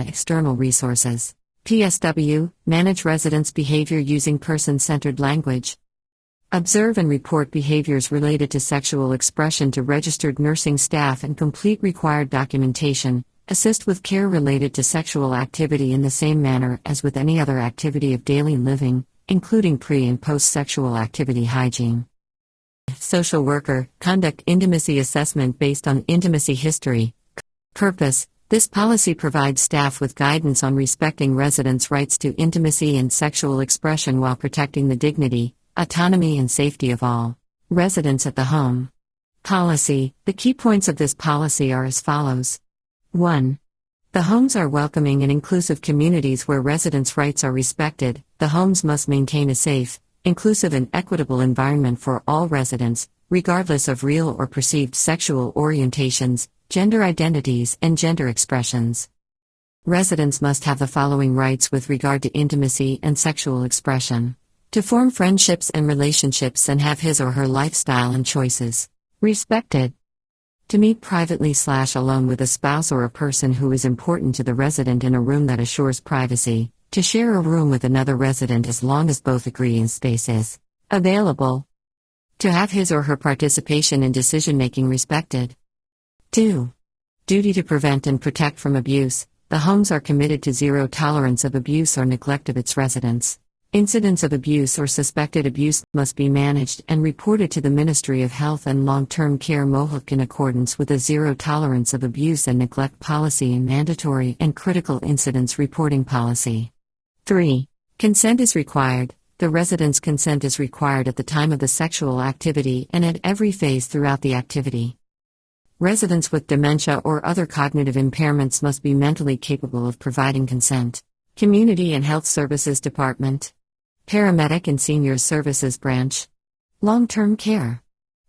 and external resources. PSW, manage residents' behavior using person-centered language. Observe and report behaviors related to sexual expression to registered nursing staff and complete required documentation. Assist with care related to sexual activity in the same manner as with any other activity of daily living, including pre- and post-sexual activity hygiene. Social worker, conduct intimacy assessment based on intimacy history. Purpose: this policy provides staff with guidance on respecting residents' rights to intimacy and sexual expression while protecting the dignity, autonomy and safety of all residents at the home. Policy: the key points of this policy are as follows. 1. The homes are welcoming and inclusive communities where residents' rights are respected. The homes must maintain a safe, inclusive and equitable environment for all residents, regardless of real or perceived sexual orientations, gender identities, and gender expressions. Residents must have the following rights with regard to intimacy and sexual expression: to form friendships and relationships and have his or her lifestyle and choices respected. To meet privately/alone with a spouse or a person who is important to the resident in a room that assures privacy. To share a room with another resident as long as both agree and space is available. To have his or her participation in decision-making respected. 2. Duty to prevent and protect from abuse. The homes are committed to zero tolerance of abuse or neglect of its residents. Incidents of abuse or suspected abuse must be managed and reported to the Ministry of Health and Long-Term Care (MOHLC) in accordance with a zero tolerance of abuse and neglect policy and mandatory and critical incidents reporting policy. 3. Consent is required. The resident's consent is required at the time of the sexual activity and at every phase throughout the activity. Residents with dementia or other cognitive impairments must be mentally capable of providing consent. Community and Health Services Department. Paramedic and Senior Services Branch. Long-Term Care.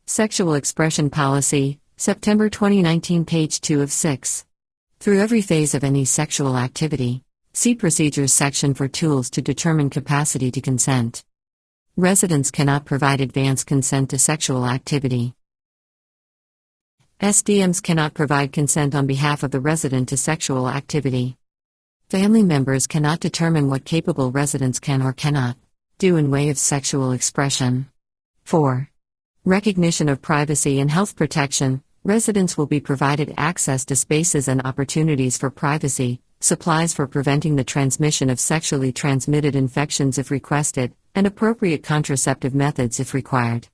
Sexual Expression Policy, September 2019, page 2 of 6. Through every phase of any sexual activity. See Procedures section for tools to determine capacity to consent. Residents cannot provide advance consent to sexual activity. SDMs cannot provide consent on behalf of the resident to sexual activity. Family members cannot determine what capable residents can or cannot do in way of sexual expression. 4. Recognition of privacy and health protection. Residents will be provided access to spaces and opportunities for privacy, supplies for preventing the transmission of sexually transmitted infections if requested, and appropriate contraceptive methods if required.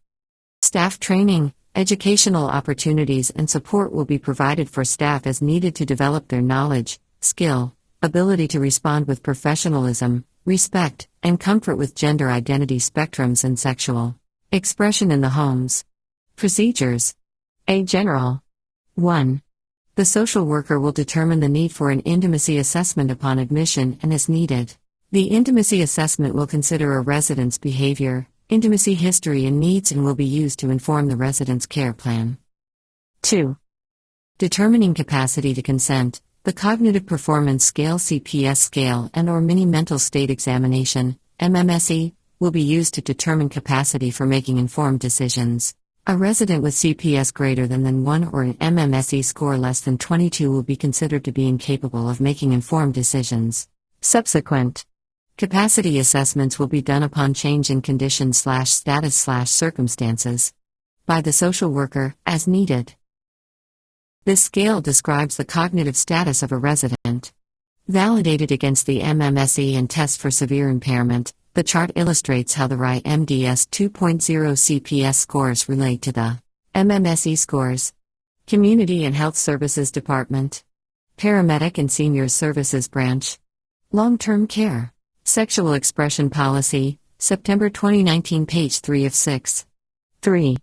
Staff training, educational opportunities and support will be provided for staff as needed to develop their knowledge, skill, ability to respond with professionalism, respect, and comfort with gender identity spectrums and sexual expression in the homes. Procedures. A. General. 1. The social worker will determine the need for an intimacy assessment upon admission and as needed. The intimacy assessment will consider a resident's behavior, intimacy history and needs and will be used to inform the resident's care plan. 2. Determining capacity to consent. The Cognitive Performance Scale (CPS) scale and/or Mini Mental State Examination (MMSE) will be used to determine capacity for making informed decisions. A resident with CPS greater than 1 or an MMSE score less than 22 will be considered to be incapable of making informed decisions. Subsequent capacity assessments will be done upon change in condition/status/circumstances by the social worker, as needed. This scale describes the cognitive status of a resident. Validated against the MMSE and test for severe impairment, the chart illustrates how the RI-MDS 2.0 CPS scores relate to the MMSE scores. Community and Health Services Department. Paramedic and Senior Services Branch. Long-Term Care. Sexual Expression Policy, September 2019, page 3 of 6. 3.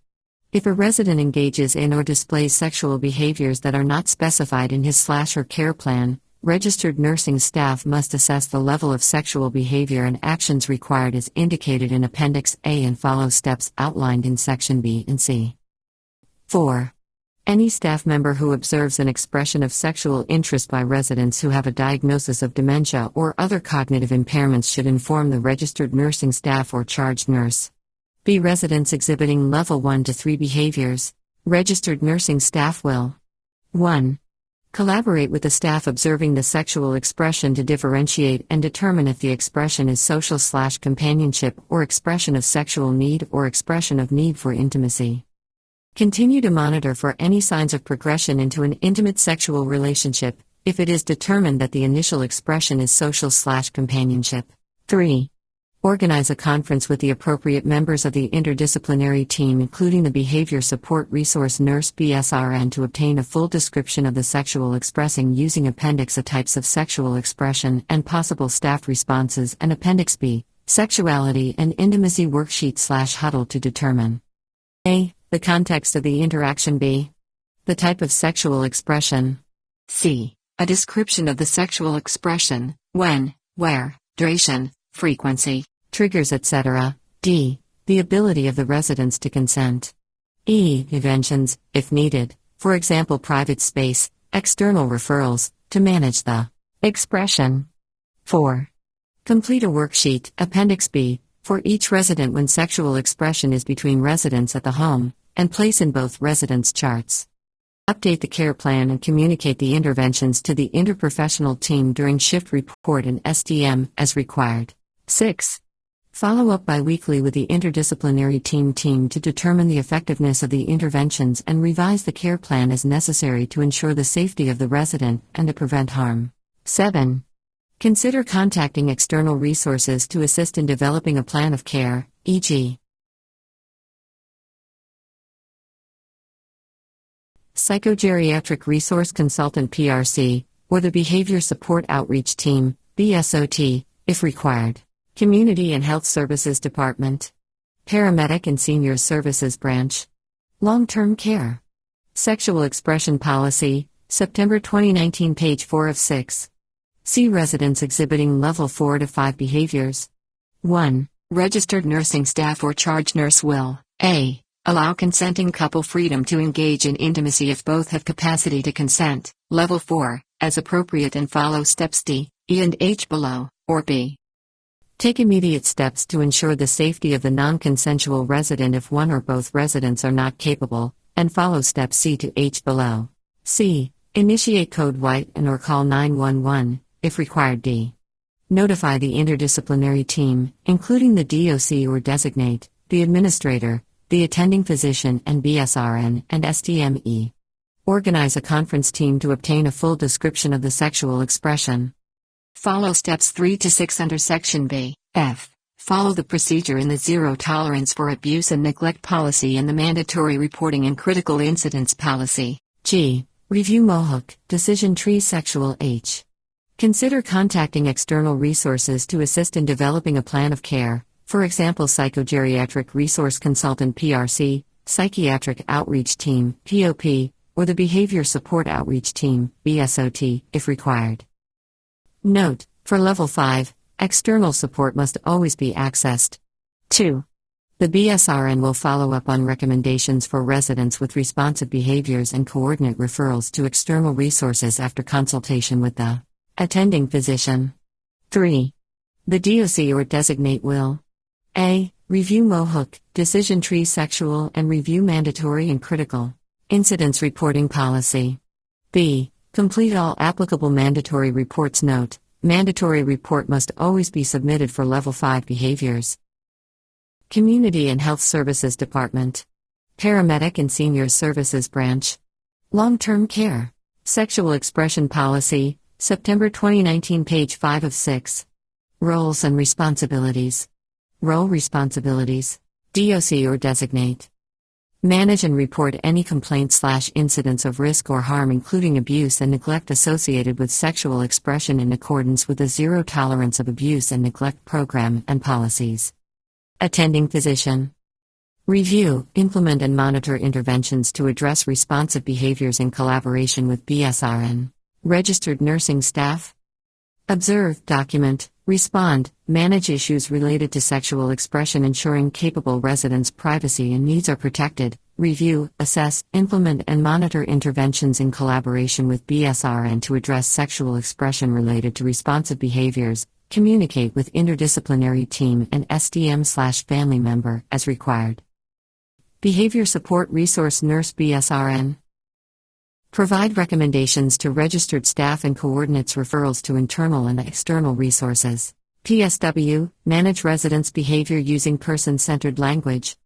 If a resident engages in or displays sexual behaviors that are not specified in his/her care plan, registered nursing staff must assess the level of sexual behavior and actions required as indicated in Appendix A and follow steps outlined in Section B and C. 4. Any staff member who observes an expression of sexual interest by residents who have a diagnosis of dementia or other cognitive impairments should inform the registered nursing staff or charge nurse. B. Residents exhibiting level 1 to 3 behaviors. Registered nursing staff will 1. Collaborate with the staff observing the sexual expression to differentiate and determine if the expression is social/companionship or expression of sexual need or expression of need for intimacy. Continue to monitor for any signs of progression into an intimate sexual relationship, if it is determined that the initial expression is social/companionship. 3. Organize a conference with the appropriate members of the interdisciplinary team, including the Behavior Support Resource Nurse (BSRN), to obtain a full description of the sexual expressing using Appendix A types of sexual expression and possible staff responses, and Appendix B, Sexuality and Intimacy Worksheet/Huddle to determine A. The context of the interaction. B. The type of sexual expression. C. A description of the sexual expression, when, where, duration, frequency, triggers, etc. D. The ability of the residents to consent. E. Interventions, if needed, for example private space, external referrals, to manage the expression. 4. Complete a worksheet, Appendix B, for each resident when sexual expression is between residents at the home, and place in both residents' charts. Update the care plan and communicate the interventions to the interprofessional team during shift report and SDM as required. 6. Follow up biweekly with the interdisciplinary team to determine the effectiveness of the interventions and revise the care plan as necessary to ensure the safety of the resident and to prevent harm. 7. Consider contacting external resources to assist in developing a plan of care, e.g. Psychogeriatric Resource Consultant (PRC), or the Behavior Support Outreach Team, BSOT, if required. Community and Health Services Department. Paramedic and Senior Services Branch. Long-Term Care. Sexual Expression Policy, September 2019, page 4 of 6. See residents exhibiting level 4 to 5 behaviors. 1. Registered nursing staff or charge nurse will A. Allow consenting couple freedom to engage in intimacy if both have capacity to consent, level 4, as appropriate, and follow steps D, E and H below, or B. Take immediate steps to ensure the safety of the non-consensual resident if one or both residents are not capable, and follow steps C to H below. C. Initiate code white and or call 911, if required. D. Notify the interdisciplinary team, including the DOC or designate, the administrator, the attending physician and BSRN and SDME. Organize a conference team to obtain a full description of the sexual expression. Follow steps 3 to 6 under Section B. F. Follow the procedure in the Zero Tolerance for Abuse and Neglect policy and the Mandatory Reporting and Critical Incidents policy. G. Review MOHUC, Decision Tree Sexual H. Consider contacting external resources to assist in developing a plan of care, for example Psychogeriatric Resource Consultant (PRC), Psychiatric Outreach Team (POP), or the Behavior Support Outreach Team (BSOT), if required. Note: for Level 5, external support must always be accessed. 2. The BSRN will follow up on recommendations for residents with responsive behaviors and coordinate referrals to external resources after consultation with the attending physician. 3. The DOC or designate will A. Review MOHUC, Decision Tree Sexual and review Mandatory and Critical Incidents Reporting Policy. B. Complete all applicable mandatory reports. Note: mandatory report must always be submitted for Level 5 behaviors. Community and Health Services Department. Paramedic and Senior Services Branch. Long-Term Care. Sexual Expression Policy, September 2019, page 5 of 6. Roles and Responsibilities. Role responsibilities. DOC or designate. Manage and report any complaints/incidents of risk or harm, including abuse and neglect associated with sexual expression, in accordance with the Zero Tolerance of Abuse and Neglect program and policies. Attending physician. Review, implement and monitor interventions to address responsive behaviors in collaboration with BSRN. Registered nursing staff. Observe, document, respond, manage issues related to sexual expression, ensuring capable residents' privacy and needs are protected. Review, assess, implement and monitor interventions in collaboration with BSRN to address sexual expression related to responsive behaviors. Communicate with interdisciplinary team and SDM/family member as required. Behavior Support Resource Nurse BSRN. Provide recommendations to registered staff and coordinates referrals to internal and external resources. PSW, manage residents' behavior using person-centered language.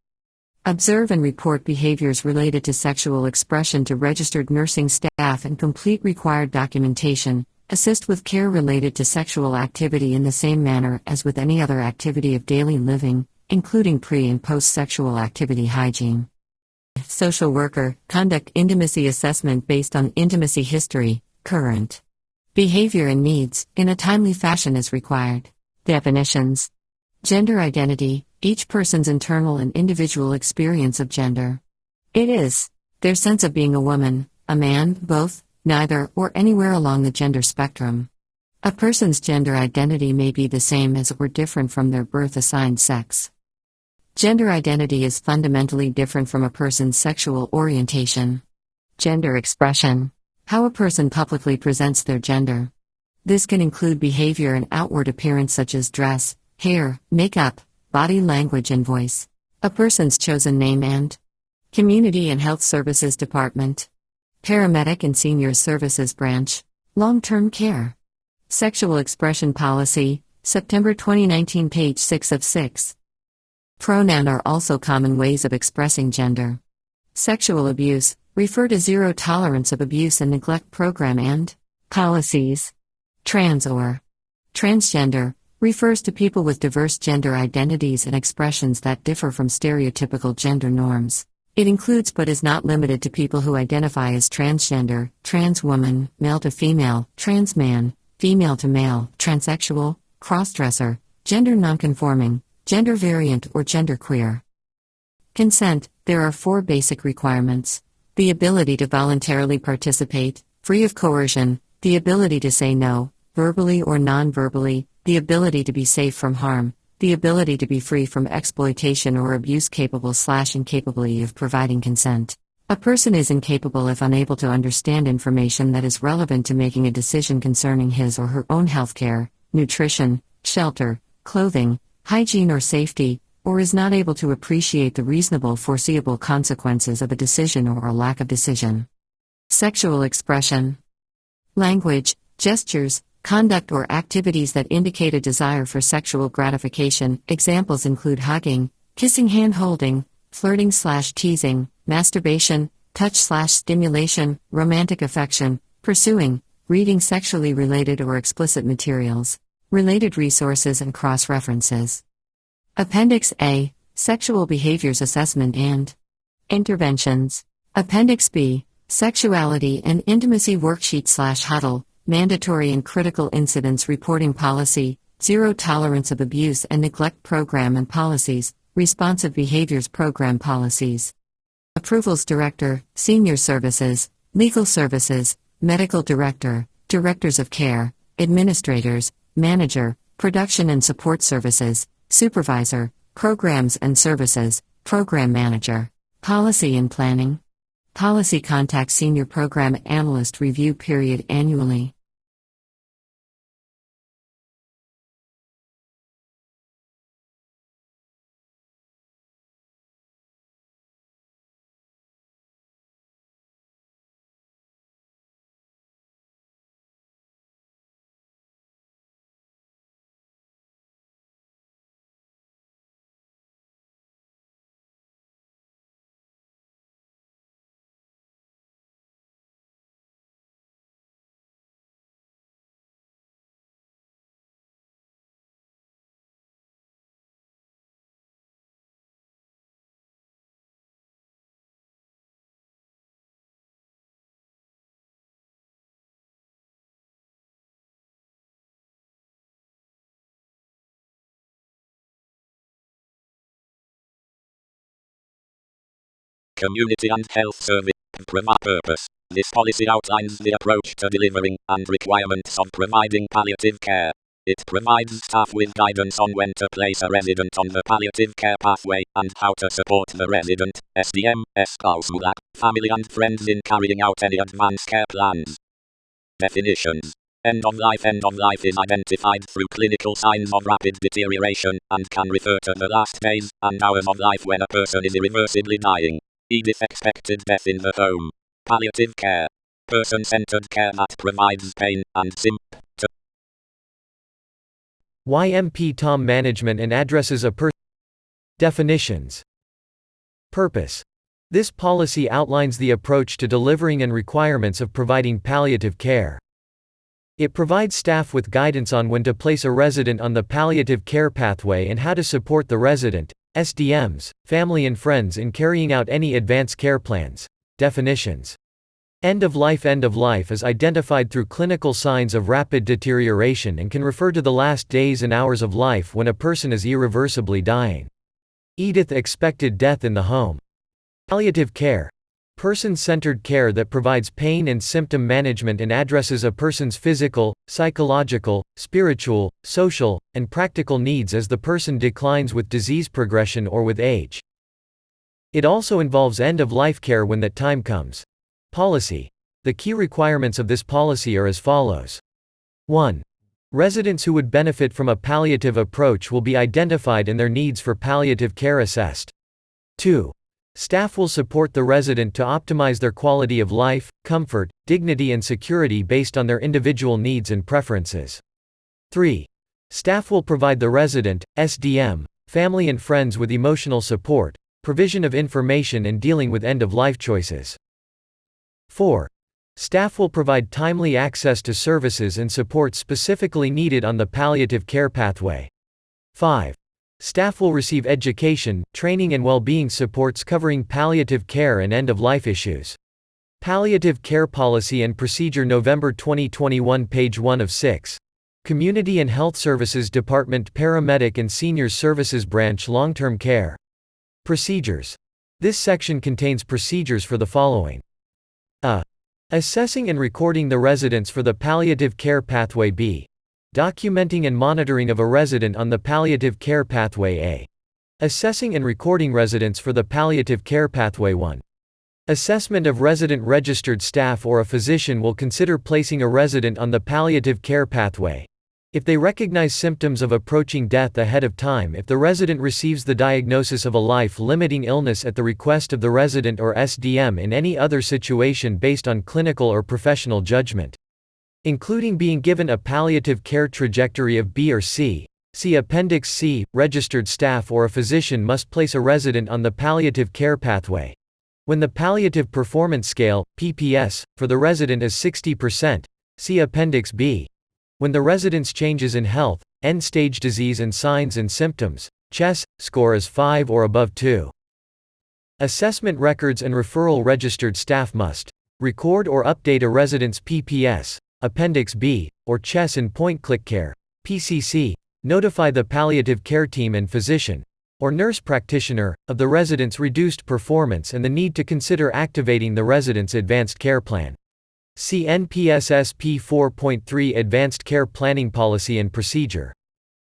Observe and report behaviors related to sexual expression to registered nursing staff and complete required documentation. Assist with care related to sexual activity in the same manner as with any other activity of daily living, including pre- and post-sexual activity hygiene. Social worker, conduct intimacy assessment based on intimacy history, current behavior and needs, in a timely fashion as required. Definitions. Gender identity, each person's internal and individual experience of gender. It is their sense of being a woman, a man, both, neither, or anywhere along the gender spectrum. A person's gender identity may be the same as or different from their birth-assigned sex. Gender identity is fundamentally different from a person's sexual orientation. Gender expression. How a person publicly presents their gender. This can include behavior and outward appearance such as dress, hair, makeup, body language and voice. A person's chosen name and Community and Health Services Department. Paramedic and Senior Services Branch. Long-term care. Sexual Expression Policy, September 2019, page 6 of 6. Pronoun are also common ways of expressing gender. Sexual abuse, refer to Zero Tolerance of Abuse and Neglect Program and policies. Trans or transgender, refers to people with diverse gender identities and expressions that differ from stereotypical gender norms. It includes but is not limited to people who identify as transgender, trans woman, male to female, trans man, female to male, transsexual, crossdresser, gender nonconforming, gender variant or genderqueer. Consent. There are 4 basic requirements. The ability to voluntarily participate, free of coercion, the ability to say no, verbally or non-verbally, the ability to be safe from harm, the ability to be free from exploitation or abuse capable/incapability of providing consent. A person is incapable if unable to understand information that is relevant to making a decision concerning his or her own healthcare, nutrition, shelter, clothing, hygiene or safety, or is not able to appreciate the reasonable foreseeable consequences of a decision or a lack of decision. Sexual expression. Language, gestures, conduct or activities that indicate a desire for sexual gratification. Examples include hugging, kissing, hand-holding, flirting/teasing, masturbation, touch/stimulation, romantic affection, pursuing, reading sexually related or explicit materials. Related resources and cross-references. Appendix A, Sexual Behaviors Assessment and Interventions. Appendix B, Sexuality and Intimacy Worksheet/Huddle, Mandatory and Critical Incidents Reporting Policy, Zero Tolerance of Abuse and Neglect Program and Policies, Responsive Behaviors Program Policies. Approvals Director, Senior Services, Legal Services, Medical Director, Directors of Care, Administrators, Manager, Production and Support Services, Supervisor, Programs and Services, Program Manager. Policy and Planning. Policy contact Senior Program Analyst review period annually. Community and Health Service. Purpose. This policy outlines the approach to delivering and requirements of providing palliative care. It provides staff with guidance on when to place a resident on the palliative care pathway and how to support the resident, SDM, spousal, family and friends in carrying out any advanced care plans. Definitions. End of life is identified through clinical signs of rapid deterioration and can refer to the last days and hours of life when a person is irreversibly dying. Expected death in the home. Palliative care. person-centered care that provides pain and symptomatic. YMP TOM management and addresses a person. Definitions. Purpose. This policy outlines the approach to delivering and requirements of providing palliative care. It provides staff with guidance on when to place a resident on the palliative care pathway and how to support the resident, SDMs, family and friends in carrying out any advanced care plans. Definitions. End of life is identified through clinical signs of rapid deterioration and can refer to the last days and hours of life when a person is irreversibly dying. Edith expected death in the home. Palliative care. Person-centered care that provides pain and symptom management and addresses a person's physical, psychological, spiritual, social, and practical needs as the person declines with disease progression or with age. It also involves end-of-life care when that time comes. Policy. The key requirements of this policy are as follows. 1. Residents who would benefit from a palliative approach will be identified and their needs for palliative care assessed. 2. Staff will support the resident to optimize their quality of life, comfort, dignity and security based on their individual needs and preferences. 3. Staff will provide the resident, SDM, family and friends with emotional support, provision of information and dealing with end-of-life choices. 4. Staff will provide timely access to services and support specifically needed on the palliative care pathway. 5. Staff will receive education, training and well-being supports covering palliative care and end-of-life issues. Palliative Care Policy and Procedure November 2021 page 1 of 6. Community and Health Services Department Paramedic and Seniors Services Branch Long-Term Care. Procedures. This section contains procedures for the following. A. Assessing and recording the residents for the palliative care pathway. B. Documenting and monitoring of a resident on the palliative care pathway. A. Assessing and recording residents for the palliative care pathway. 1. Assessment of resident. Registered staff or a physician will consider placing a resident on the palliative care pathway if they recognize symptoms of approaching death ahead of time, if the resident receives the diagnosis of a life-limiting illness at the request of the resident or SDM, in any other situation based on clinical or professional judgment, including being given a palliative care trajectory of B or C. See Appendix C. Registered staff or a physician must place a resident on the palliative care pathway when the Palliative Performance Scale, PPS, for the resident is 60%. See Appendix B. When the resident's changes in health, end-stage disease and signs and symptoms, CHES, score is 5 or above 2. Assessment records and referral. Registered staff must record or update a resident's PPS, Appendix B, or CHES in point-click care, PCC, notify the palliative care team and physician, or nurse practitioner, of the resident's reduced performance and the need to consider activating the resident's advanced care plan. See NPSSP 4.3 Advanced Care Planning Policy and Procedure.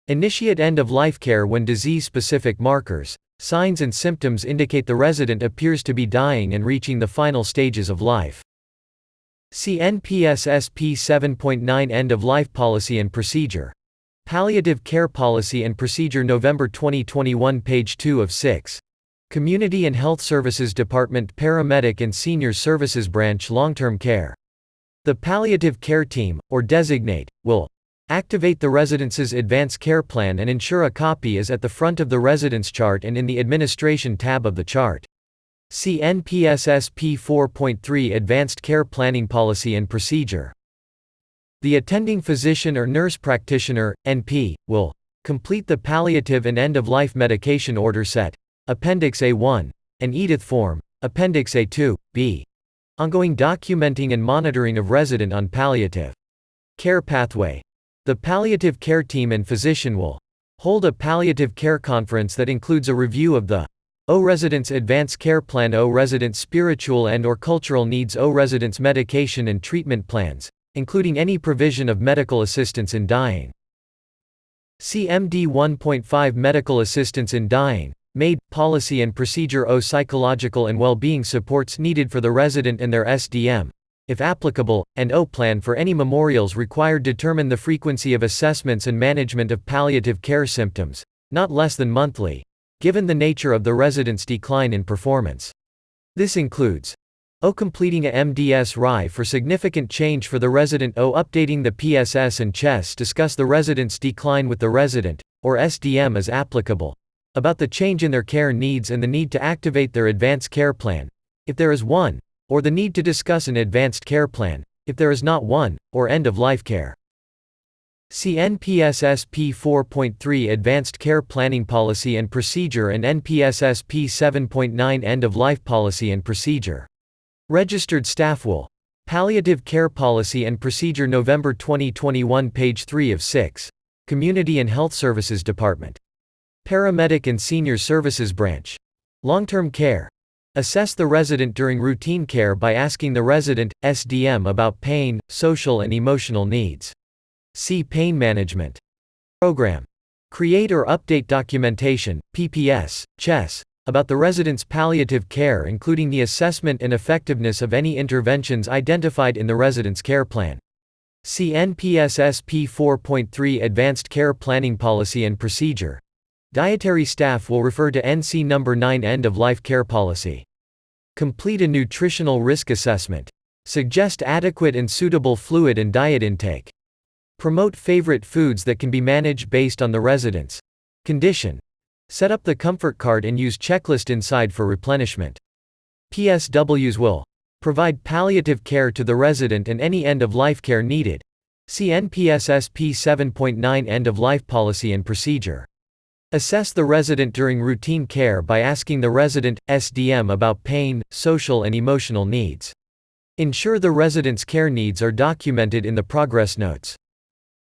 Initiate end-of-life care when disease-specific markers, signs and symptoms indicate the resident appears to be dying and reaching the final stages of life. See NPSSP 7.9 End-of-Life Policy and Procedure. Palliative Care Policy and Procedure November 2021 page 2 of 6. Community and Health Services Department Paramedic and Seniors Services Branch Long-Term Care. The palliative care team, or designate, will activate the resident's advanced care plan and ensure a copy is at the front of the residence chart and in the Administration tab of the chart. See NPSSP 4.3 Advanced Care Planning Policy and Procedure. The attending physician or nurse practitioner, NP, will complete the palliative and end-of-life medication order set, Appendix A1, and EDITH form, Appendix A2, B. Ongoing documenting and monitoring of resident on palliative care pathway. The palliative care team and physician will hold a palliative care conference that includes a review of the O resident's advanced care plan, O resident's spiritual and or cultural needs, O resident's medication and treatment plans, including any provision of medical assistance in dying. CMD 1.5 Medical Assistance in Dying. MAID, Policy and Procedure. O psychological and well-being supports needed for the resident and their SDM, if applicable, and O plan for any memorials required. Determine the frequency of assessments and management of palliative care symptoms, not less than monthly, given the nature of the resident's decline in performance. This includes O. Completing a MDS RI for significant change for the resident. O. Updating the PSS and CHES. Discuss the resident's decline with the resident, or SDM as applicable, about the change in their care needs and the need to activate their advanced care plan, if there is one, or the need to discuss an advanced care plan, if there is not one, or end-of-life care. See NPSSP 4.3 Advanced Care Planning Policy and Procedure and NPSSP 7.9 End-of-Life Policy and Procedure. Registered Staff Will. Palliative Care Policy and Procedure November 2021 page 3 of 6. Community and Health Services Department. Paramedic and Senior Services Branch. Long-term care. Assess the resident during routine care by asking the resident, SDM, about pain, social and emotional needs. See Pain Management. Program. Create or update documentation, PPS, CHES, about the resident's palliative care including the assessment and effectiveness of any interventions identified in the resident's care plan. See NPSSP 4.3 Advanced Care Planning Policy and Procedure. Dietary staff will refer to NC number 9 End-of-Life Care Policy. Complete a nutritional risk assessment. Suggest adequate and suitable fluid and diet intake. Promote favorite foods that can be managed based on the resident's condition. Set up the comfort cart and use checklist inside for replenishment. PSWs will provide palliative care to the resident and any end-of-life care needed. See NPSSP 7.9 End-of-Life Policy and Procedure. Assess the resident during routine care by asking the resident, SDM, about pain, social and emotional needs. Ensure the resident's care needs are documented in the progress notes.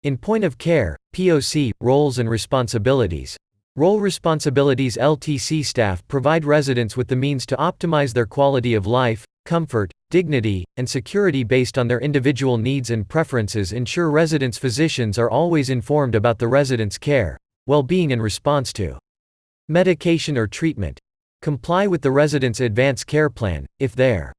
In point of care, POC, roles and responsibilities. Role responsibilities. LTC staff provide residents with the means to optimize their quality of life, comfort, dignity, and security based on their individual needs and preferences. Ensure residents' physicians are always informed about the resident's care, well-being in response to medication or treatment. Comply with the resident's advanced care plan, if there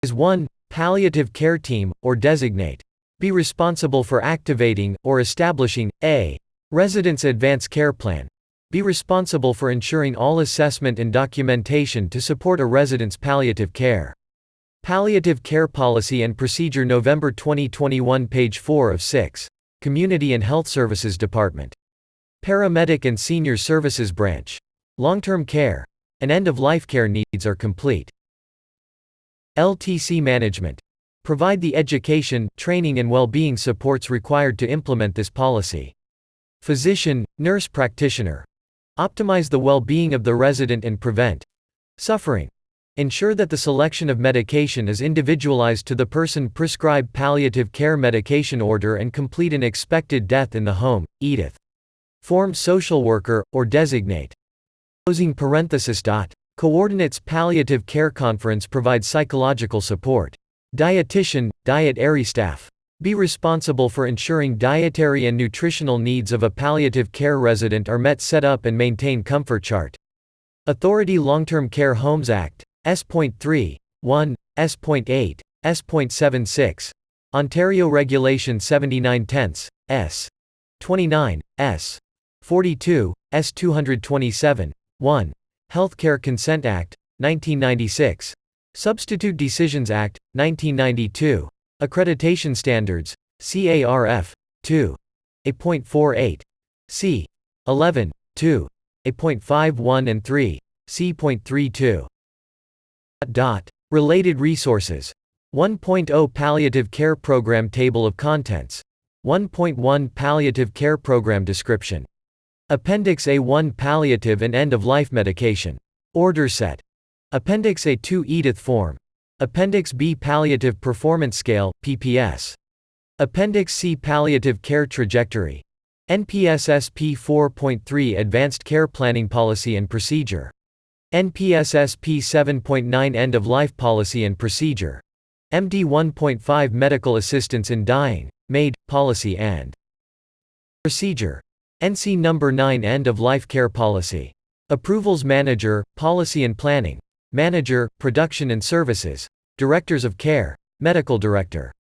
is one, palliative care team, or designate. Be responsible for activating, or establishing, a resident's advanced care plan. Be responsible for ensuring all assessment and documentation to support a resident's palliative care. Palliative Care Policy and Procedure November 2021 page 4 of 6. Community and Health Services Department. Paramedic and Senior Services Branch. Long-term care and end-of-life care needs are complete. LTC Management. Provide the education, training and well-being supports required to implement this policy. Physician, nurse practitioner. Optimize the well-being of the resident and prevent suffering. Ensure that the selection of medication is individualized to the person. Prescribe palliative care medication order and complete an expected death in the home, EDITH. Form social worker, or designate. Closing parenthesis. Coordinates palliative care conference provides psychological support. Dietitian, dietary staff. Be responsible for ensuring dietary and nutritional needs of a palliative care resident are met. Set up and maintain comfort chart. Authority Long-Term Care Homes Act, S.3, 1, S.8, S.76. Ontario Regulation 79/10, S. 29, S. 42, S. 227, 1. Healthcare Consent Act, 1996. Substitute Decisions Act, 1992. Accreditation Standards, CARF, 2. A.48. C. 11, 2. A.51 and 3. C.32. Related resources. 1.0 Palliative Care Program Table of Contents. 1.1 Palliative Care Program Description. Appendix A1 Palliative and End-of-Life Medication. Order Set. Appendix A2 EDITH Form. Appendix B Palliative Performance Scale, PPS. Appendix C Palliative Care Trajectory. NPSSP 4.3 Advanced Care Planning Policy and Procedure. NPSSP 7.9 End-of-Life Policy and Procedure. MD 1.5 Medical Assistance in Dying, MAID, Policy and Procedure. NC Number 9 End-of-Life Care Policy. Approvals Manager, Policy and Planning. Manager, Production and Services. Directors of Care, Medical Director.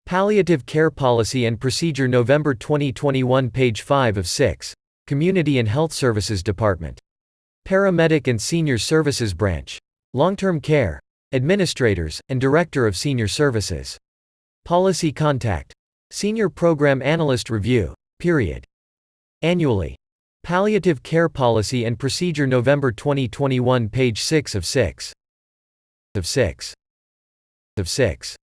Palliative Care Policy and Procedure November 2021 page 5 of 6. Community and Health Services Department. Paramedic and Senior Services Branch. Long-Term Care Administrators, and Director of Senior Services. Policy Contact. Senior Program Analyst Review. Period. Annually. Palliative Care Policy and Procedure November 2021 page 6 of 6. Of 6. Of 6.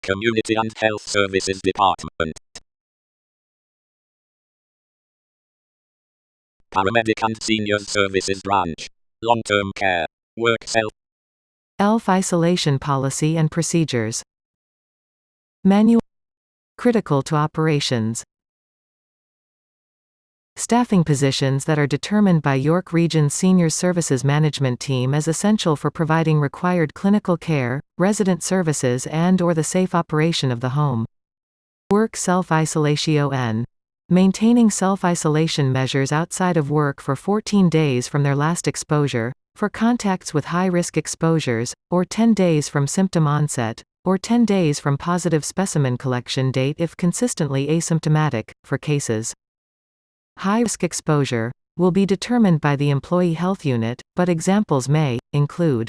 Community and Health Services Department. Paramedic and Seniors Services Branch. Long-term care. Work Self-isolation policy and procedures. Manual. Critical to operations. Staffing positions that are determined by York Region's Senior Services Management Team as essential for providing required clinical care, resident services and/or the safe operation of the home. Work self-isolation. Maintaining self-isolation measures outside of work for 14 days from their last exposure, for contacts with high-risk exposures, or 10 days from symptom onset, or 10 days from positive specimen collection date if consistently asymptomatic, for cases. High-risk exposure will be determined by the employee health unit, but examples may include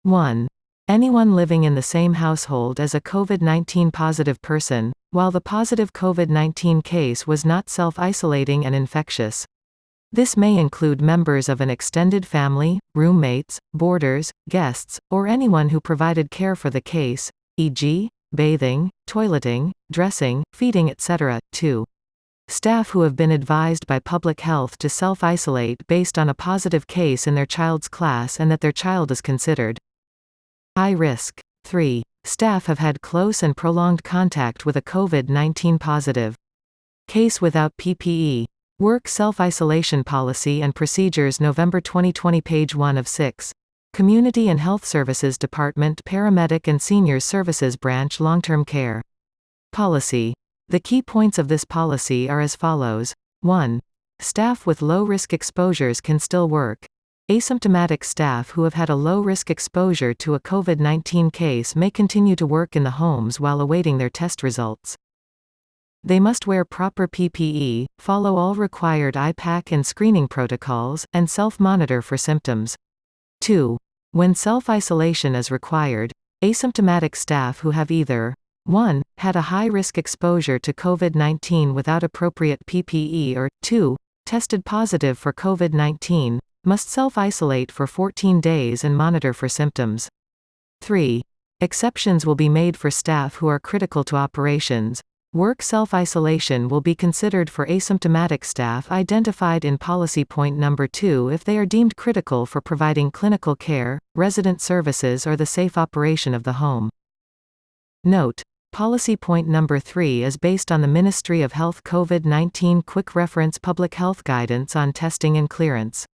1. Anyone living in the same household as a COVID-19 positive person, while the positive COVID-19 case was not self-isolating and infectious. This may include members of an extended family, roommates, boarders, guests, or anyone who provided care for the case, e.g., bathing, toileting, dressing, feeding, etc. 2. Staff who have been advised by public health to self-isolate based on a positive case in their child's class and that their child is considered high risk. 3. Staff have had close and prolonged contact with a COVID-19 positive case without PPE. Work self-isolation policy and procedures November 2020 page 1 of 6. Community and Health Services Department Paramedic and Seniors Services Branch Long-Term Care Policy. The key points of this policy are as follows. 1. Staff with low-risk exposures can still work. Asymptomatic staff who have had a low-risk exposure to a COVID-19 case may continue to work in the homes while awaiting their test results. They must wear proper PPE, follow all required IPAC and screening protocols, and self-monitor for symptoms. 2. When self-isolation is required, asymptomatic staff who have either 1. Had a high-risk exposure to COVID-19 without appropriate PPE or 2. Tested positive for COVID-19, must self-isolate for 14 days and monitor for symptoms. 3. Exceptions will be made for staff who are critical to operations. Work self-isolation will be considered for asymptomatic staff identified in policy point number 2 if they are deemed critical for providing clinical care, resident services or the safe operation of the home. Note: Policy point number 3 is based on the Ministry of Health COVID-19 Quick Reference Public Health Guidance on Testing and Clearance.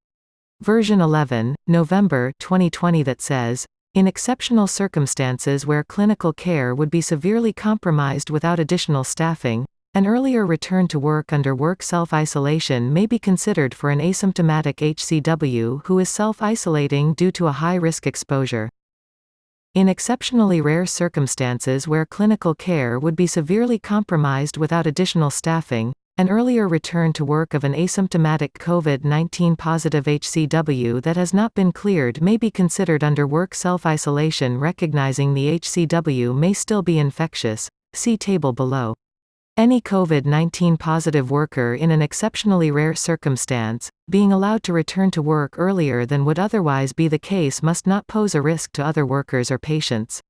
Version 11, November 2020 that says, in exceptional circumstances where clinical care would be severely compromised without additional staffing, an earlier return to work under work self-isolation may be considered for an asymptomatic HCW who is self-isolating due to a high-risk exposure. In exceptionally rare circumstances where clinical care would be severely compromised without additional staffing, an earlier return to work of an asymptomatic COVID-19 positive HCW that has not been cleared may be considered under work self-isolation. Recognizing the HCW may still be infectious, see table below. Any COVID-19 positive worker in an exceptionally rare circumstance, being allowed to return to work earlier than would otherwise be the case must not pose a risk to other workers or patients.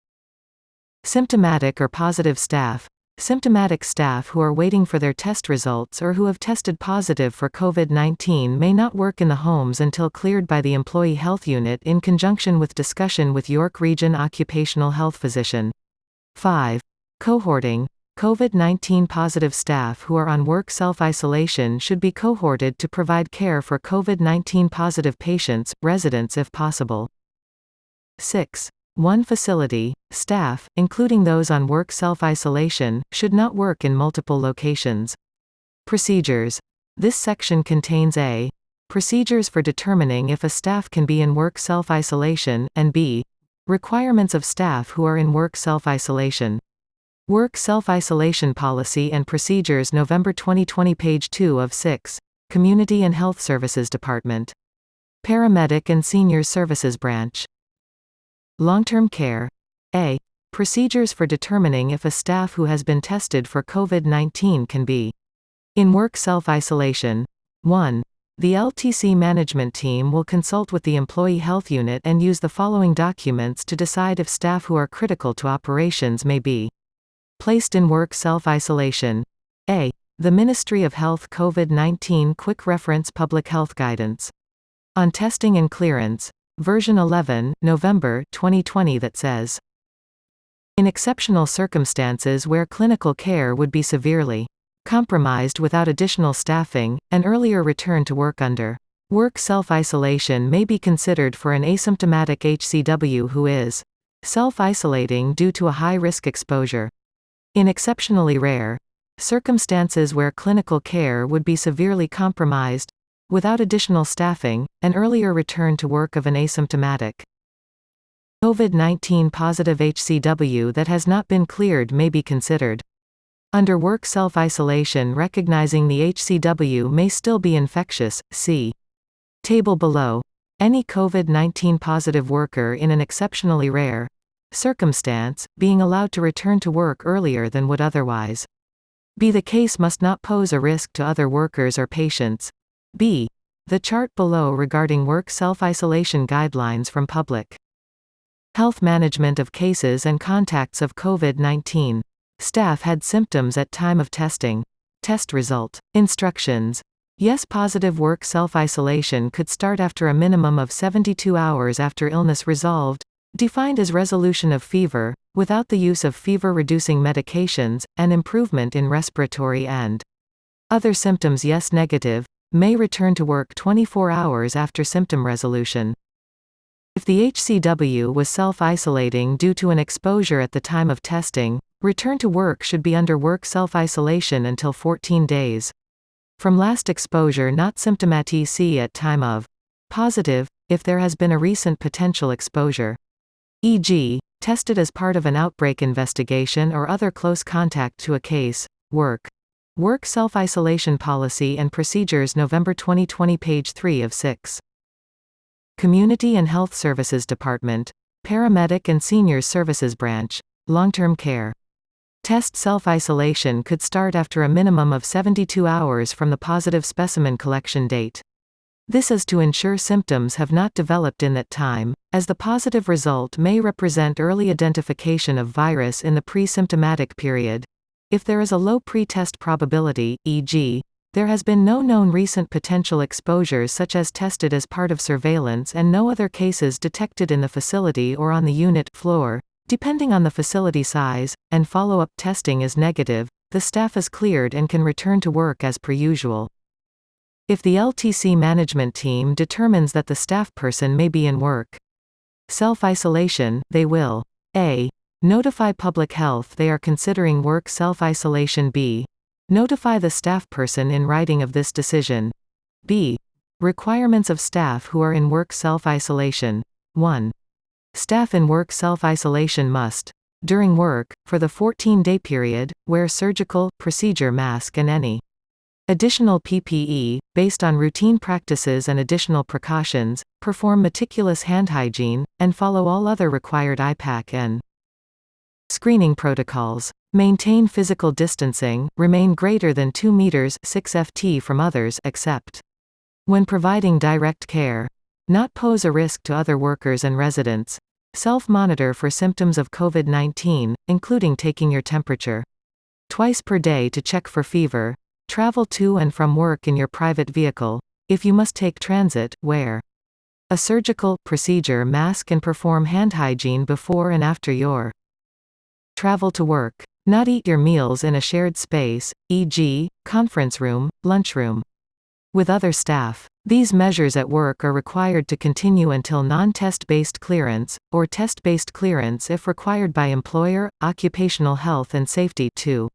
Symptomatic or positive staff. Symptomatic staff who are waiting for their test results or who have tested positive for COVID-19 may not work in the homes until cleared by the Employee Health Unit in conjunction with discussion with York Region Occupational Health Physician. 5. Cohorting. COVID-19 positive staff who are on work self-isolation should be cohorted to provide care for COVID-19 positive patients, residents if possible. 6. One facility, staff, including those on work self-isolation, should not work in multiple locations. Procedures. This section contains a. Procedures for determining if a staff can be in work self-isolation, and b. Requirements of staff who are in work self-isolation. Work Self-Isolation Policy and Procedures, November 2020, page 2 of 6. Community and Health Services Department. Paramedic and Senior Services Branch. Long-term care. A. Procedures for determining if a staff who has been tested for COVID-19 can be in work self-isolation. 1. The LTC management team will consult with the Employee Health Unit and use the following documents to decide if staff who are critical to operations may be placed in work self-isolation. A. The Ministry of Health COVID-19 Quick Reference Public Health Guidance on Testing and Clearance, version 11, November 2020, that says, in exceptional circumstances where clinical care would be severely compromised without additional staffing, an earlier return to work under work self-isolation may be considered for an asymptomatic HCW who is self-isolating due to a high-risk exposure. In exceptionally rare circumstances where clinical care would be severely compromised, without additional staffing, an earlier return to work of an asymptomatic COVID-19 positive HCW that has not been cleared may be considered under work self-isolation. Recognizing the HCW may still be infectious, see table below. Any COVID-19 positive worker in an exceptionally rare circumstance, being allowed to return to work earlier than would otherwise be the case, must not pose a risk to other workers or patients. B. The chart below regarding work self-isolation guidelines from Public Health Management of cases and contacts of COVID-19. Staff had symptoms at time of testing. Test result. Instructions. Yes, positive work self-isolation could start after a minimum of 72 hours after illness resolved, defined as resolution of fever, without the use of fever-reducing medications, and improvement in respiratory and other symptoms. Yes, negative, may return to work 24 hours after symptom resolution. If the HCW was self-isolating due to an exposure at the time of testing, return to work should be under work self-isolation until 14 days from last exposure, not symptomatic at time of positive, if there has been a recent potential exposure, e.g., tested as part of an outbreak investigation or other close contact to a case. Work Self-Isolation Policy and Procedures, November 2020, page 3 of 6. Community and Health Services Department. Paramedic and Senior Services Branch. Long-term care. Test self-isolation could start after a minimum of 72 hours from the positive specimen collection date. This is to ensure symptoms have not developed in that time, as the positive result may represent early identification of virus in the pre-symptomatic period. If there is a low pre-test probability, e.g., there has been no known recent potential exposures such as tested as part of surveillance and no other cases detected in the facility or on the unit floor, depending on the facility size, and follow-up testing is negative, the staff is cleared and can return to work as per usual. If the LTC management team determines that the staff person may be in work self-isolation, they will a. Notify public health they are considering work self-isolation. B. Notify the staff person in writing of this decision. B. Requirements of staff who are in work self-isolation. 1. Staff in work self-isolation must, during work, for the 14-day period, wear surgical, procedure mask and any additional PPE, based on routine practices and additional precautions, perform meticulous hand hygiene, and follow all other required IPAC and screening protocols. Maintain physical distancing, remain greater than 2 meters 6 ft from others except when providing direct care. Not pose a risk to other workers and residents. Self-monitor for symptoms of COVID-19, including taking your temperature twice per day to check for fever. Travel to and from work in your private vehicle. If you must take transit, wear a surgical procedure mask and perform hand hygiene before and after your travel to work. Not eat your meals in a shared space, e.g., conference room, lunchroom. with other staff. These measures at work are required to continue until non-test-based clearance, or test-based clearance if required by employer, occupational health and safety. 2.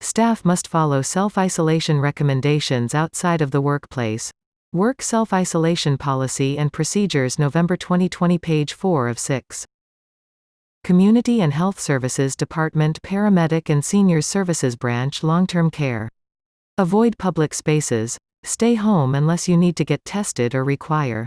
Staff must follow self-isolation recommendations outside of the workplace. Work Self-Isolation Policy and Procedures, November 2020, page 4 of 6. Community and Health Services Department, Paramedic and Seniors Services Branch, Long-Term Care. Avoid public spaces. Stay home unless you need to get tested or require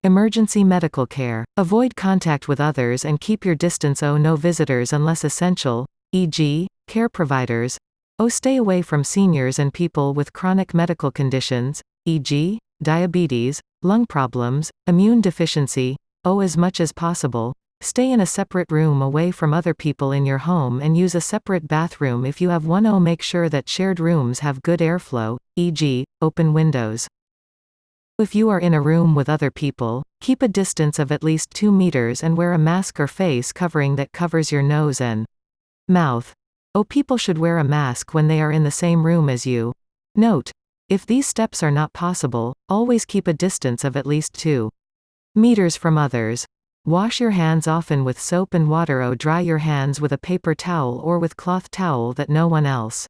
emergency medical care. Avoid contact with others and keep your distance. No visitors unless essential, e.g., care providers. Stay away from seniors and people with chronic medical conditions, e.g., diabetes, lung problems, immune deficiency. As much as possible, stay in a separate room away from other people in your home and use a separate bathroom if you have one. Make sure that shared rooms have good airflow, e.g., open windows. If you are in a room with other people, keep a distance of at least 2 meters and wear a mask or face covering that covers your nose and mouth. People should wear a mask when they are in the same room as you. Note: if these steps are not possible, always keep a distance of at least 2 meters from others. Wash your hands often with soap and water. Dry your hands with a paper towel or with cloth towel that no one else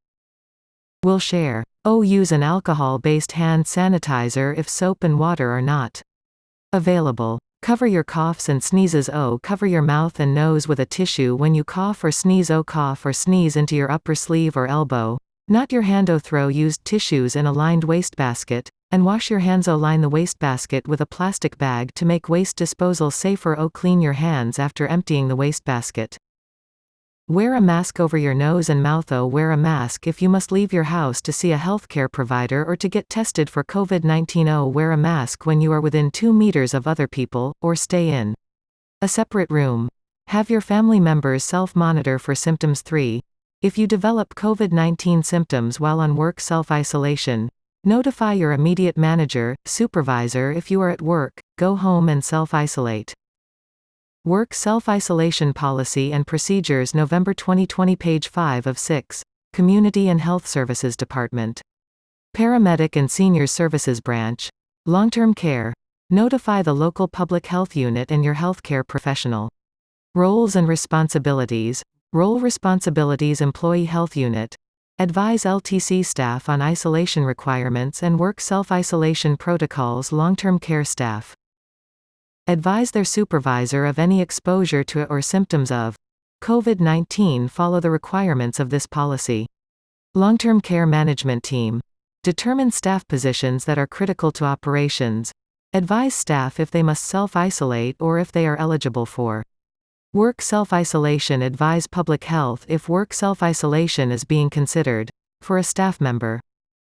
will share. Use an alcohol-based hand sanitizer if soap and water are not available. Cover your coughs and sneezes. Cover your mouth and nose with a tissue when you cough or sneeze. Cough or sneeze into your upper sleeve or elbow, not your hand. Throw used tissues in a lined wastebasket, and wash your hands. Line the wastebasket with a plastic bag to make waste disposal safer. Clean your hands after emptying the wastebasket. Wear a mask over your nose and mouth. Wear a mask if you must leave your house to see a healthcare provider or to get tested for COVID-19. Wear a mask when you are within 2 meters of other people, or stay in a separate room. Have your family members self-monitor for symptoms. 3. If you develop COVID-19 symptoms while on work self-isolation, notify your immediate manager, supervisor. If you are at work, go home and self-isolate. Work Self-Isolation Policy and Procedures, November 2020, page 5 of 6. Community and Health Services Department. Paramedic and Seniors Services Branch. Long-Term Care. Notify the local public health unit and your healthcare professional. Roles and Responsibilities. Role Responsibilities: Employee Health Unit. Advise LTC staff on isolation requirements and work self-isolation protocols. Long-term care staff advise their supervisor of any exposure to or symptoms of COVID-19. Follow the requirements of this policy. Long-term care management team determine staff positions that are critical to operations. Advise staff if they must self-isolate or if they are eligible for work self-isolation. Advise public health if work self-isolation is being considered for a staff member.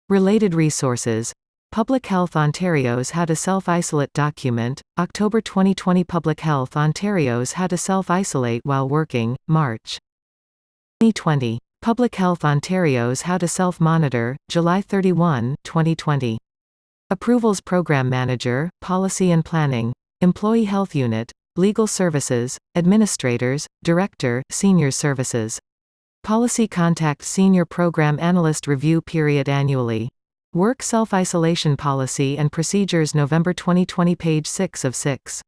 Related resources: Public Health Ontario's How to Self-Isolate document, October 2020. Public Health Ontario's How to Self-Isolate While Working, March 2020. Public Health Ontario's How to Self-Monitor, July 31, 2020. Approvals Program Manager, Policy and Planning, Employee Health Unit, Legal Services, Administrators, Director, Senior Services. Policy Contact Senior Program Analyst Review period annually. Work Self-Isolation Policy and Procedures, November 2020, page 6 of 6.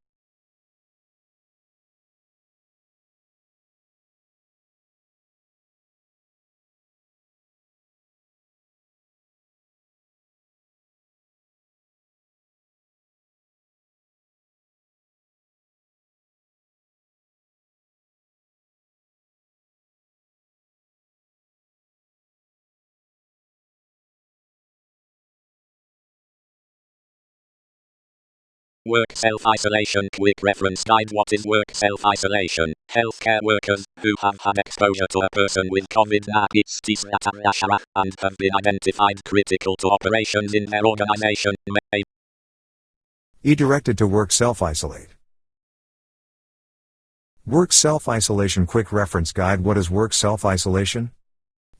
Work self-isolation quick reference guide. What is work self-isolation? Healthcare workers who have had exposure to a person with COVID-19 and have been identified critical to operations in their organization may be directed to work self-isolate. Work self-isolation quick reference guide. What is work self-isolation?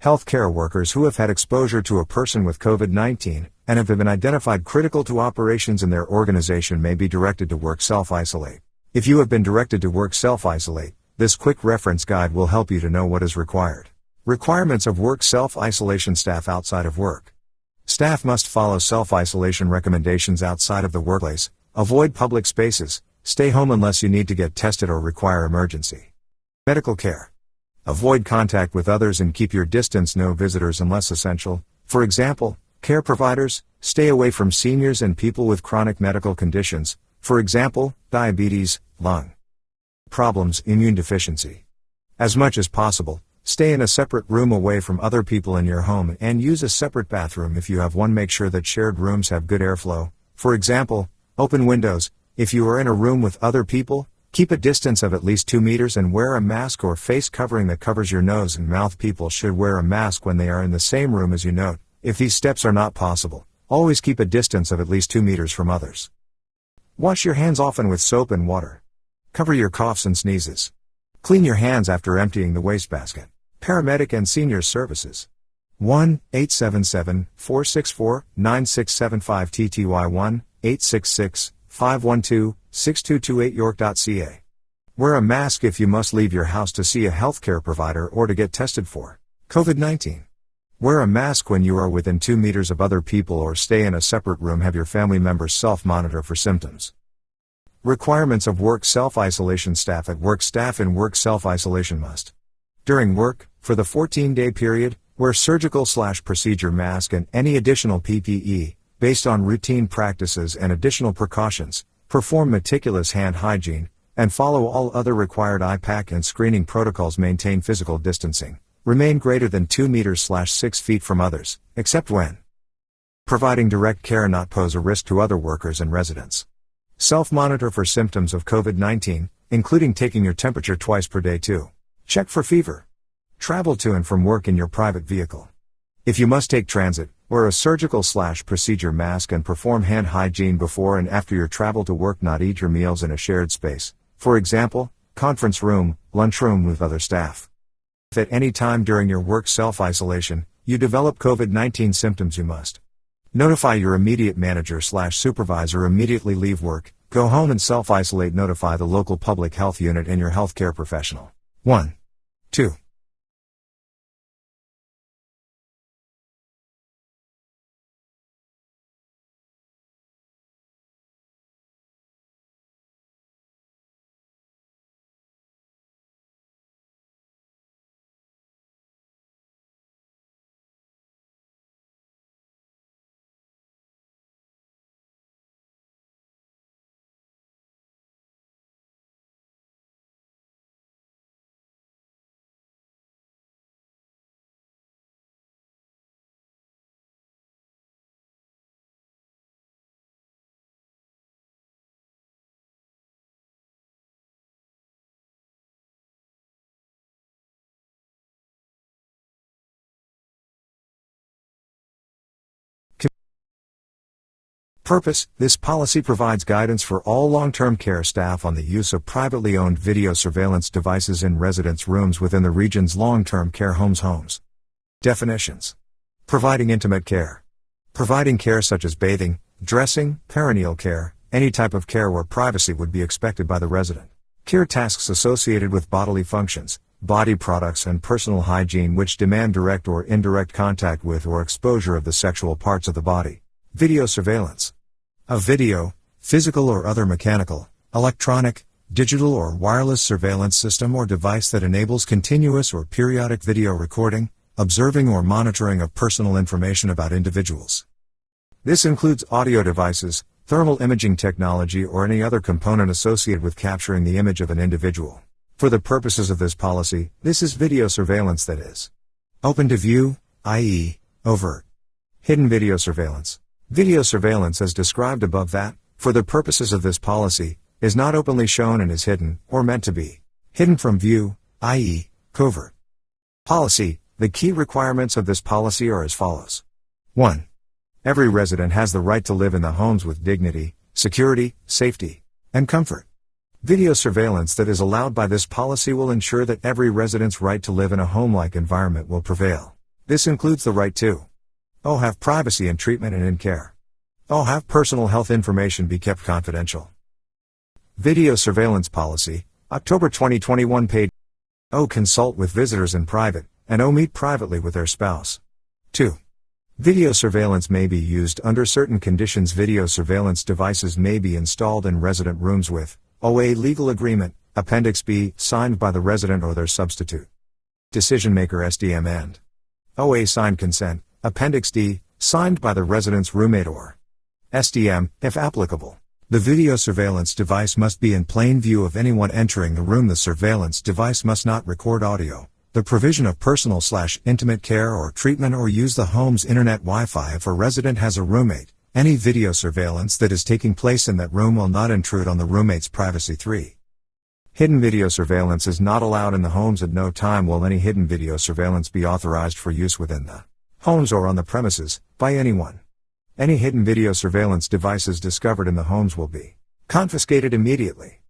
Healthcare workers who have had exposure to a person with COVID-19 and have been identified critical to operations in their organization may be directed to work self-isolate. If you have been directed to work self-isolate, this quick reference guide will help you to know what is required. Requirements of work self-isolation staff outside of work. Staff must follow self-isolation recommendations outside of the workplace, avoid public spaces, stay home unless you need to get tested or require emergency medical care. Avoid contact with others and keep your distance. No visitors unless essential. For example, care providers, stay away from seniors and people with chronic medical conditions, for example, diabetes, lung problems, immune deficiency. As much as possible, stay in a separate room away from other people in your home and use a separate bathroom if you have one. Make sure that shared rooms have good airflow. For example, open windows. If you are in a room with other people, keep a distance of at least 2 meters and wear a mask or face covering that covers your nose and mouth. People should wear a mask when they are in the same room as you. Note, if these steps are not possible, always keep a distance of at least 2 meters from others. Wash your hands often with soap and water. Cover your coughs and sneezes. Clean your hands after emptying the wastebasket. Paramedic and Senior Services. 1-877-464-9675 TTY 1-866-512-6228 York.ca. Wear a mask if you must leave your house to see a healthcare provider or to get tested for COVID-19. Wear a mask when you are within 2 meters of other people or stay in a separate room. Have your family members self-monitor for symptoms. Requirements of work self-isolation. Staff at work. Staff in work self-isolation must, during work, for the 14-day period, wear surgical/procedure mask and any additional PPE, based on routine practices and additional precautions, perform meticulous hand hygiene, and follow all other required IPAC and screening protocols. Maintain physical distancing. Remain greater than 2 meters/6 feet from others, except when providing direct care. Not pose a risk to other workers and residents. Self-monitor for symptoms of COVID-19, including taking your temperature twice per day. 2. Check for fever. Travel to and from work in your private vehicle. If you must take transit, wear a surgical/procedure mask and perform hand hygiene before and after your travel to work. Not eat your meals in a shared space, for example, conference room, lunchroom with other staff. If at any time during your work self-isolation, you develop COVID-19 symptoms, you must notify your immediate manager/supervisor. Immediately leave work, go home and self-isolate. Notify the local public health unit and your healthcare professional. 1. 2. Purpose: this policy provides guidance for all long-term care staff on the use of privately owned video surveillance devices in residents' rooms within the region's long-term care homes. Definitions: providing intimate care. Providing care such as bathing, dressing, perineal care, any type of care where privacy would be expected by the resident. Care tasks associated with bodily functions, body products and personal hygiene which demand direct or indirect contact with or exposure of the sexual parts of the body. Video surveillance. A video, physical or other mechanical, electronic, digital or wireless surveillance system or device that enables continuous or periodic video recording, observing or monitoring of personal information about individuals. This includes audio devices, thermal imaging technology or any other component associated with capturing the image of an individual. For the purposes of this policy, this is video surveillance that is open to view, i.e., overt. Hidden video surveillance. Video surveillance as described above that, for the purposes of this policy, is not openly shown and is hidden, or meant to be hidden from view, i.e., covert. Policy. The key requirements of this policy are as follows. 1. Every resident has the right to live in the homes with dignity, security, safety, and comfort. Video surveillance that is allowed by this policy will ensure that every resident's right to live in a home-like environment will prevail. This includes the right to have privacy in treatment and in care. Have personal health information be kept confidential. Video surveillance policy, October 2021 page. Consult with visitors in private, and meet privately with their spouse. 2. Video surveillance may be used under certain conditions. Video surveillance devices may be installed in resident rooms with OA legal agreement, Appendix B, signed by the resident or their substitute. Decision maker SDM and OA signed consent, Appendix D, signed by the resident's roommate or SDM, if applicable. The video surveillance device must be in plain view of anyone entering the room. The surveillance device must not record audio, the provision of personal/intimate care or treatment, or use the home's internet Wi-Fi. If a resident has a roommate, any video surveillance that is taking place in that room will not intrude on the roommate's privacy. 3. Hidden video surveillance is not allowed in the homes. At no time will any hidden video surveillance be authorized for use within the homes or on the premises by anyone. Any hidden video surveillance devices discovered in the homes will be confiscated immediately.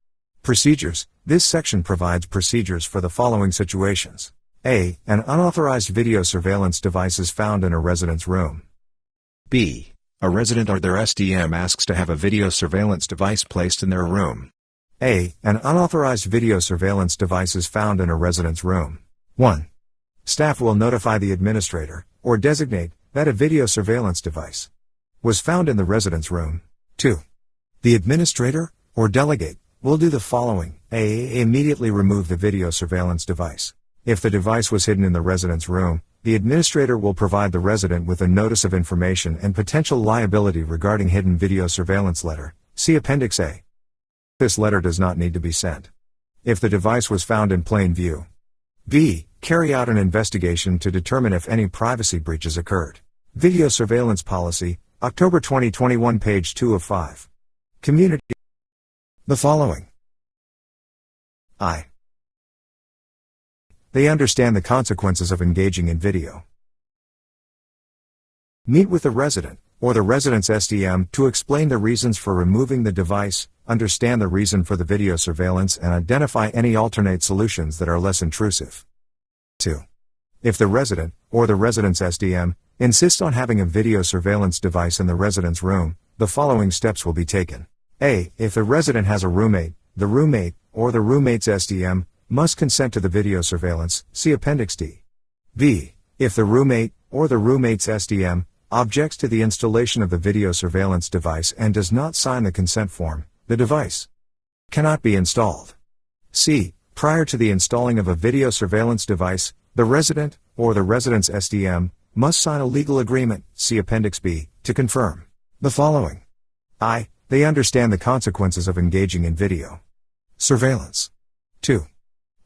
Procedures. This section provides procedures for the following situations. A. An unauthorized video surveillance device is found in a resident's room. B. A resident or their SDM asks to have a video surveillance device placed in their room. A. An unauthorized video surveillance device is found in a resident's room. 1. Staff will notify the administrator, or designate, that a video surveillance device was found in the resident's room. 2. The administrator, or delegate, will do the following. A. Immediately remove the video surveillance device. If the device was hidden in the resident's room, the administrator will provide the resident with a notice of information and potential liability regarding hidden video surveillance letter. See Appendix A. This letter does not need to be sent if the device was found in plain view. B. Carry out an investigation to determine if any privacy breaches occurred. Video surveillance policy, October 2021, page 2 of 5. Community. The following. I. They understand the consequences of engaging in video. Meet with the resident, or the resident's SDM, to explain the reasons for removing the device, understand the reason for the video surveillance, and identify any alternate solutions that are less intrusive. 2. If the resident, or the resident's SDM, insists on having a video surveillance device in the resident's room, the following steps will be taken. A. If the resident has a roommate, the roommate, or the roommate's SDM, must consent to the video surveillance, see Appendix D. B. If the roommate, or the roommate's SDM, objects to the installation of the video surveillance device and does not sign the consent form, the device cannot be installed. C. Prior to the installing of a video surveillance device, the resident, or the resident's SDM, must sign a legal agreement, see Appendix B, to confirm the following. I. They understand the consequences of engaging in video surveillance. 2.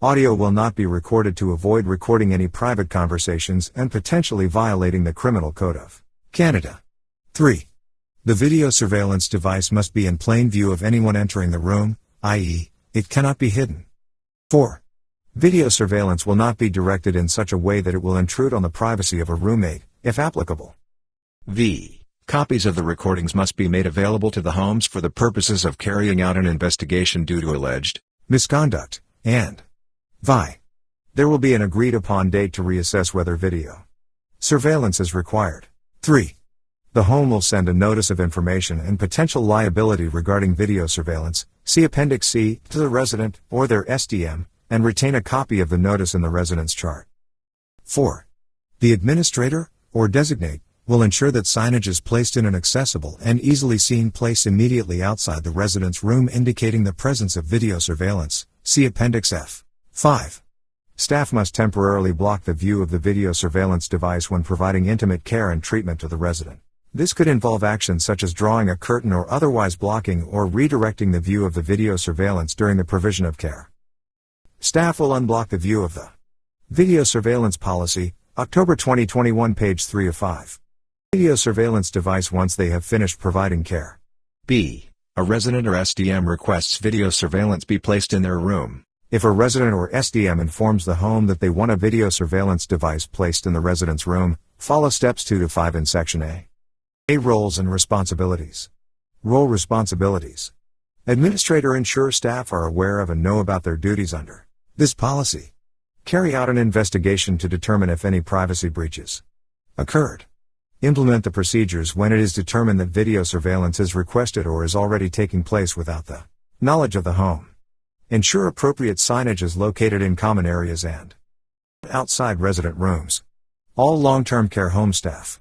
Audio will not be recorded to avoid recording any private conversations and potentially violating the Criminal Code of Canada. 3. The video surveillance device must be in plain view of anyone entering the room, i.e., it cannot be hidden. 4. Video surveillance will not be directed in such a way that it will intrude on the privacy of a roommate, if applicable. V. Copies of the recordings must be made available to the homes for the purposes of carrying out an investigation due to alleged misconduct, and Vi. There will be an agreed upon date to reassess whether video surveillance is required. 3. The home will send a notice of information and potential liability regarding video surveillance, see Appendix C, to the resident, or their SDM, and retain a copy of the notice in the resident's chart. 4. The administrator, or designate, will ensure that signage is placed in an accessible and easily seen place immediately outside the resident's room indicating the presence of video surveillance, see Appendix F. 5. Staff must temporarily block the view of the video surveillance device when providing intimate care and treatment to the resident. This could involve actions such as drawing a curtain or otherwise blocking or redirecting the view of the video surveillance during the provision of care. Staff will unblock the view of the video surveillance policy, October 2021, page 3 of 5. Video surveillance device once they have finished providing care. B. A resident or SDM requests video surveillance be placed in their room. If a resident or SDM informs the home that they want a video surveillance device placed in the resident's room, follow steps 2 to 5 in Section A. A. Roles and responsibilities. Role responsibilities. Administrator ensure staff are aware of and know about their duties under this policy. Carry out an investigation to determine if any privacy breaches occurred. Implement the procedures when it is determined that video surveillance is requested or is already taking place without the knowledge of the home. Ensure appropriate signage is located in common areas and outside resident rooms. All long-term care home staff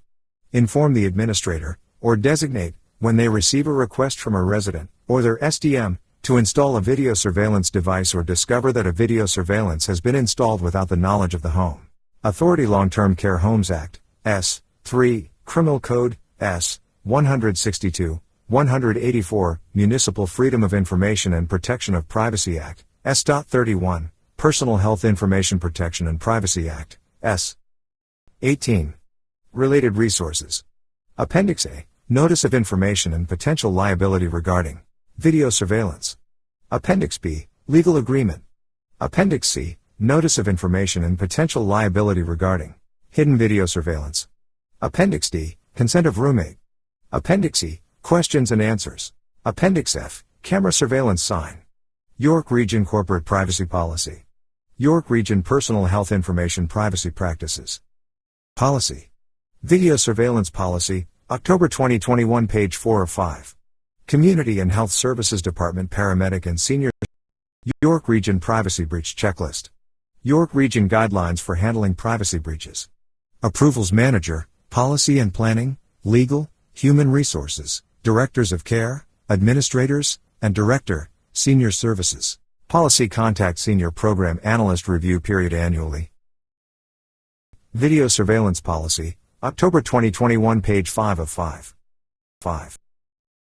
Inform the administrator, or designate, when they receive a request from a resident, or their SDM, to install a video surveillance device or discover that a video surveillance has been installed without the knowledge of the home. Authority Long-Term Care Homes Act, S. 3, Criminal Code, S. 162, 184, Municipal Freedom of Information and Protection of Privacy Act, S. 31, Personal Health Information Protection and Privacy Act, S. 18. Related resources. Appendix A, Notice of Information and Potential Liability Regarding Video Surveillance. Appendix B, Legal Agreement. Appendix C, Notice of Information and Potential Liability Regarding Hidden Video Surveillance. Appendix D, Consent of Roommate. Appendix E, Questions and Answers. Appendix F, Camera Surveillance Sign. York Region Corporate Privacy Policy. York Region Personal Health Information Privacy Practices. Policy. Video Surveillance Policy, October 2021, page 4 of 5. Community and Health Services Department Paramedic and Senior. York Region Privacy Breach Checklist. York Region Guidelines for Handling Privacy Breaches. Approvals Manager, Policy and Planning, Legal, Human Resources, Directors of Care, Administrators, and Director, Senior Services. Policy Contact Senior Program Analyst Review Period annually. Video Surveillance Policy, October 2021, page 5 of 5. 5.